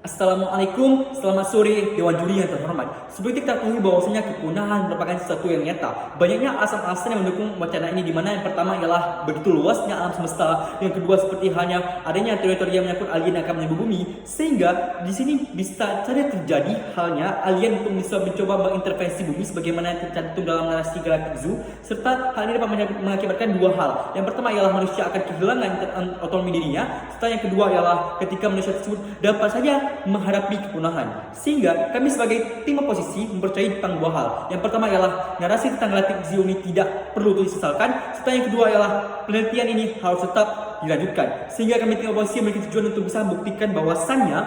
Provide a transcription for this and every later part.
Assalamualaikum, selamat sore Dewan Juri yang terhormat. Seperti kita ketahui bahwasanya kepunahan merupakan sesuatu yang nyata. Banyaknya alasan-alasan yang mendukung wacana ini, di mana yang pertama ialah begitu luasnya alam semesta, yang kedua seperti halnya adanya teori-teori yang menyangkut alien yang akan menyerbu bumi, sehingga di sini bisa saja terjadi halnya alien untuk bisa mencoba mengintervensi bumi sebagaimana yang tercantum dalam narasi Galactic Zoo, serta hal ini dapat mengakibatkan dua hal. Yang pertama ialah manusia akan kehilangan otonomi dirinya, serta yang kedua ialah ketika manusia tersebut dapat saja menghadapi kepunahan. Sehingga kami sebagai tim oposisi mempercayai tentang dua hal. Yang pertama ialah narasi tentang Galactic Zoo ini tidak perlu disesalkan, serta yang kedua ialah penelitian ini harus tetap dilanjutkan. Sehingga kami tim oposisi memiliki tujuan untuk bisa membuktikan bahwasannya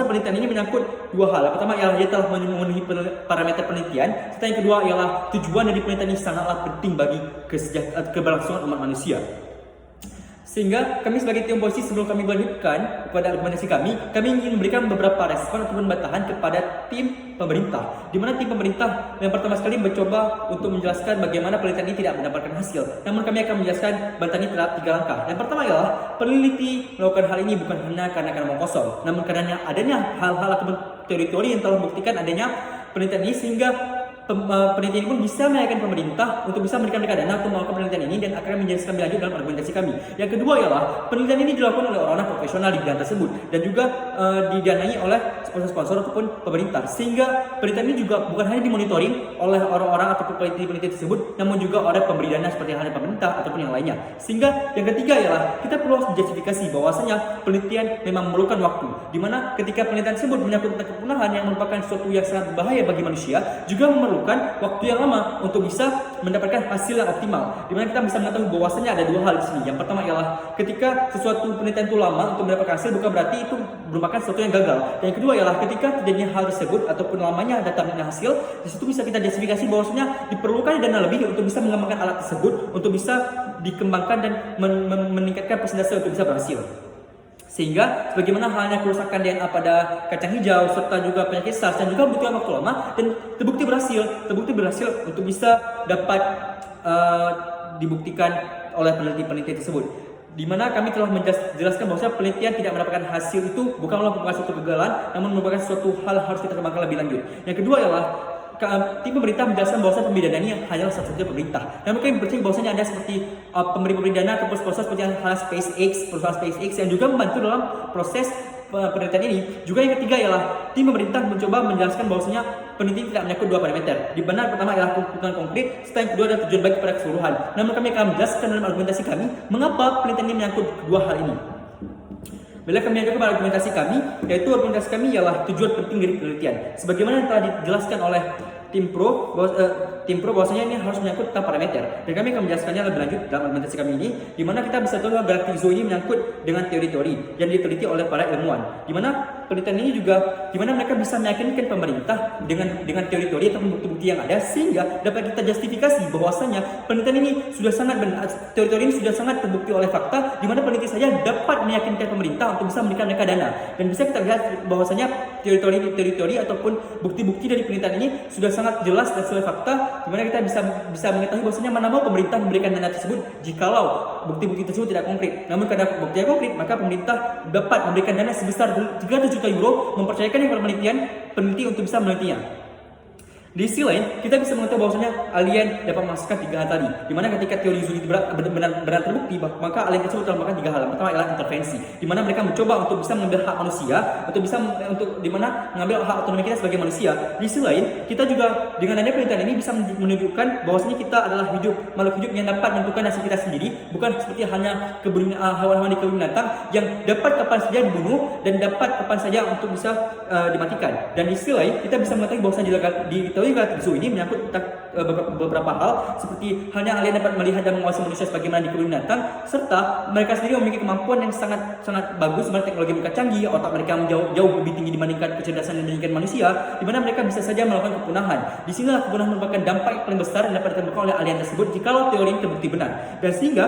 penelitian ini menyangkut dua hal. Yang pertama ialah dia telah memenuhi parameter penelitian, serta yang kedua ialah tujuan dari penelitian ini sangatlah penting bagi keberlangsungan umat manusia. Sehingga kami sebagai tim oposisi, sebelum kami melanjutkan kepada argumentasi kami ingin memberikan beberapa respon ataupun bantahan kepada tim pemerintah. Di mana tim pemerintah yang pertama sekali mencoba untuk menjelaskan bagaimana penelitian ini tidak mendapatkan hasil. Namun kami akan menjelaskan bantahan ini terhadap 3 langkah. Yang pertama ialah peneliti melakukan hal ini bukan hanya karena omong kosong, namun karena adanya hal-hal ataupun teori-teori yang telah membuktikan adanya penelitian ini, sehingga penelitian ini pun bisa meyakinkan pemerintah untuk bisa memberikan mereka dana untuk melakukan penelitian ini, dan akan menjelaskan lebih lanjut dalam argumentasi kami. Yang kedua ialah penelitian ini dilakukan oleh orang-orang profesional di bidang tersebut dan juga didanai oleh sponsor-sponsor ataupun pemerintah, sehingga penelitian ini juga bukan hanya dimonitoring oleh orang-orang ataupun peneliti-peneliti tersebut, namun juga oleh pemberi dana seperti halnya pemerintah ataupun yang lainnya. Sehingga yang ketiga ialah kita perlu justifikasi bahwasanya penelitian memang memerlukan waktu, di mana ketika penelitian tersebut menyangkut tentang kepunahan yang merupakan sesuatu yang sangat berbahaya bagi manusia, juga memerlukan waktu yang lama untuk bisa mendapatkan hasil yang optimal. Di mana kita bisa mengetahui bahwasanya ada dua hal di sini. Yang pertama ialah ketika sesuatu penelitian itu lama untuk mendapatkan hasil, bukan berarti itu merupakan sesuatu yang gagal. Dan yang kedua ialah ketika terjadinya hal tersebut ataupun lamanya datangnya hasil, di situ bisa kita justifikasi bahwasanya diperlukan dana lebih untuk bisa mengembangkan alat tersebut untuk bisa dikembangkan dan meningkatkan persentase untuk bisa berhasil. Sehingga sebagaimana halnya kerusakan DNA pada kacang hijau serta juga penyakit SARS dan juga membutuhkan waktu lama, dan terbukti berhasil untuk bisa dapat dibuktikan oleh peneliti-peneliti tersebut. Di mana kami telah menjelaskan bahwa penelitian tidak mendapatkan hasil itu bukanlah merupakan suatu kegagalan, namun merupakan suatu hal harus kita kembangkan lebih lanjut. Yang kedua ialah tim pemerintah menjelaskan bahwa pemberi dana ini hanyalah satu-satunya pemerintah. Dan mereka percaya bahwasanya ada seperti pemberi dana ataupun sponsor seperti perusahaan SpaceX yang juga membantu dalam proses penelitian ini. Juga yang ketiga ialah tim pemerintah mencoba menjelaskan bahwasanya penelitian tidak menyangkut dua parameter. Di mana pertama ialah kebutuhan konkret, serta yang kedua adalah tujuan baik kepada keseluruhan. Namun kami akan menjelaskan dalam argumentasi kami mengapa penelitian ini menyangkut kedua hal ini. Bila kami lanjutkan pada argumentasi kami, yaitu argumentasi kami ialah tujuan penting dari penelitian. Sebagaimana yang telah dijelaskan oleh tim pro bahwasanya ini harus menyangkut tentang parameter, dan kami akan menjelaskannya lebih lanjut dalam argumentasi kami ini, di mana kita bisa tahu bahwa Galactic Zoo ini menyangkut dengan teori-teori yang diteliti oleh para ilmuwan, di mana penelitian ini juga di mana mereka bisa meyakinkan pemerintah dengan teori-teori atau bukti-bukti yang ada, sehingga dapat kita justifikasi bahwasanya penelitian ini sudah sangat benar, teori-teori ini sudah sangat terbukti oleh fakta, di mana peneliti saja dapat meyakinkan pemerintah untuk bisa memberikan mereka dana. Dan bisa kita lihat bahwasanya teori-teori ataupun bukti-bukti dari penelitian ini sudah sangat jelas dan sesuai fakta, di mana kita bisa mengetahui bahwasanya mana mau pemerintah memberikan dana tersebut jikalau bukti-bukti tersebut tidak konkret. Namun karena buktinya konkret, maka pemerintah dapat memberikan dana sebesar 300 juta euro, mempercayakan yang peneliti untuk bisa menelitinya. Di sisi lain, kita bisa mengetahui bahwasanya alien dapat memastikan 3 hal tadi. Di mana ketika teori Zoo itu benar terbukti, maka alien tersebut telah melakukan 3 hal. Yang pertama adalah intervensi, di mana mereka mencoba untuk bisa mengambil hak manusia, di mana mengambil hak otonomi kita sebagai manusia. Di sisi lain, kita juga dengan adanya penelitian ini bisa menunjukkan bahwasanya kita adalah makhluk hidup yang dapat menentukan nasib kita sendiri, bukan seperti hanya hewan-hewan di kebun binatang yang dapat kapan saja dibunuh dan dapat kapan saja untuk bisa dimatikan. Dan di sisi lain, kita bisa mengetahui bahwasanya teori Galactic Zoo ini menyangkut tentang beberapa hal, seperti halnya alien dapat melihat dan menguasai manusia sebagaimana di kebun binatang, serta mereka sendiri memiliki kemampuan yang sangat bagus, seperti teknologi mereka canggih, otak mereka jauh lebih tinggi dibandingkan kecerdasan dibandingkan manusia, di mana mereka bisa saja melakukan kepunahan. Di sinilah kepunahan merupakan dampak yang paling besar yang dapat ditemukan oleh alien tersebut jikalau teori ini terbukti benar. Dan sehingga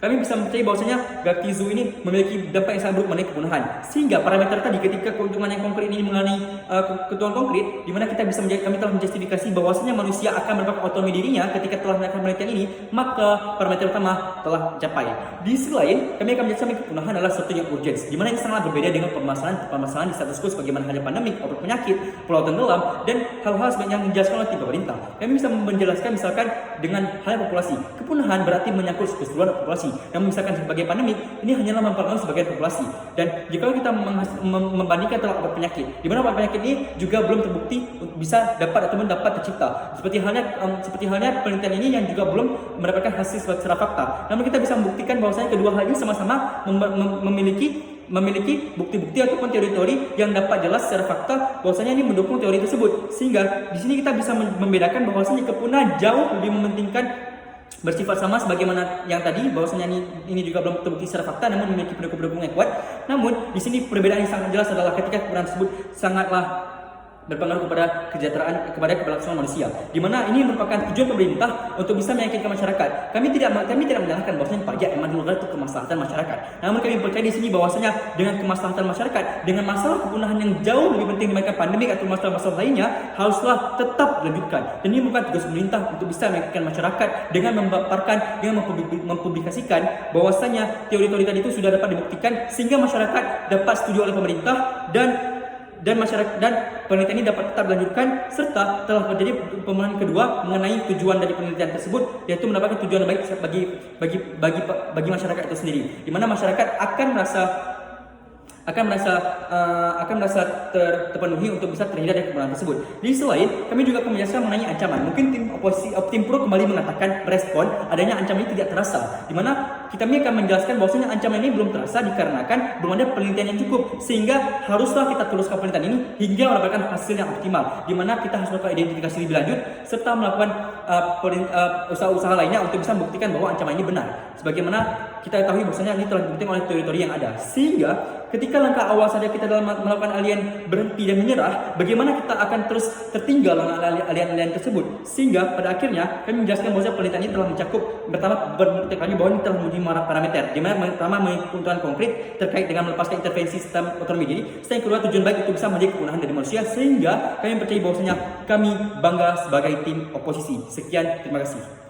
kami bisa mempercayai bahwasanya Gaktizu ini memiliki dampak yang sangat buruk mengenai kepunahan. Sehingga parameter tadi ketika keuntungan yang konkret ini mengenai keuntungan konkret, di mana kami telah menjustifikasi bahwasanya manusia akan mendapatkan otonomi dirinya ketika telah melakukan penelitian ini, maka parameter utama telah dicapai. Di sisi lain, kami akan menjelaskan kepunahan adalah sesuatu yang urgent, di mana ini sangat berbeda dengan permasalahan di status quo sebagaimana halnya pandemik, obat penyakit, pulau tenggelam, dan hal-hal sebenarnya yang dijelaskan oleh tim pemerintah. Kami bisa menjelaskan misalkan dengan hal populasi. Kepunahan berarti menyangkut keseluruhan populasi. Namun misalkan sebagai pandemik, ini hanyalah mempengaruhi sebagian populasi. Dan jika kita membandingkan tentang obat penyakit, di mana obat penyakit ini juga belum terbukti bisa dapat tercipta. Seperti halnya penelitian ini yang juga belum mendapatkan hasil secara fakta. Namun kita bisa membuktikan bahwasanya kedua hal ini sama-sama memiliki bukti-bukti ataupun teori-teori yang dapat jelas secara fakta bahwasanya ini mendukung teori tersebut. Sehingga di sini kita bisa membedakan bahwasanya kepunahan jauh lebih mementingkan bersifat sama sebagaimana yang tadi bahwasanya ini juga belum terbukti secara fakta namun memiliki pendukung-pendukung yang kuat. Namun di sini perbedaan yang sangat jelas adalah ketika kepunahan tersebut sangatlah berpengaruh kepada keberlangsungan manusia, di mana ini merupakan tujuan pemerintah untuk bisa meyakinkan masyarakat. Kami tidak menyalahkan bahwasanya pajak emang dilakukan untuk kemaslahatan masyarakat. Namun kami percaya di sini bahwasanya dengan kemaslahatan masyarakat, dengan masalah kepunahan yang jauh lebih penting dibandingkan pandemik atau masalah-masalah lainnya, haruslah tetap dilanjutkan. Dan ini merupakan tugas pemerintah untuk bisa meyakinkan masyarakat dengan mempublikasikan bahwasanya teori-teori tadi itu sudah dapat dibuktikan sehingga masyarakat dapat setuju oleh pemerintah dan masyarakat dan penelitian ini dapat tetap dilanjutkan serta telah terjadi pemenuhan kedua mengenai tujuan dari penelitian tersebut, yaitu mendapatkan tujuan baik bagi masyarakat itu sendiri, di mana masyarakat akan merasa terpenuhi untuk bisa terhindar dari kepunahan tersebut. Di sisi lain, kami juga akan menjelaskan mengenai ancaman. Mungkin tim pro kembali mengatakan respon adanya ancaman ini tidak terasa, di mana kami akan menjelaskan bahwasanya ancaman ini belum terasa dikarenakan belum ada penelitian yang cukup, sehingga haruslah kita teruskan penelitian ini hingga mendapatkan hasil yang optimal, di mana kita harus melakukan identifikasi lebih lanjut serta melakukan usaha-usaha lainnya untuk bisa membuktikan bahwa ancaman ini benar. Sebagaimana kita ketahui bahwasanya ini telah dibuktikan oleh teori-teori yang ada, sehingga ketika langkah awal saja kita dalam melakukan alien berhenti dan menyerah, bagaimana kita akan terus tertinggal dengan alien-alien tersebut. Sehingga pada akhirnya kami menjelaskan bahwa penelitian ini telah mencakup pertama berbukti kami bahwa ini telah memenuhi parameter, di mana pertama memiliki keuntungan konkret terkait dengan melepaskan intervensi sistem otonomi diri. Yang kedua, tujuan baik untuk bisa menjadi kepunahan dari manusia, sehingga kami percaya bahwasanya kami bangga sebagai tim oposisi. Sekian, terima kasih.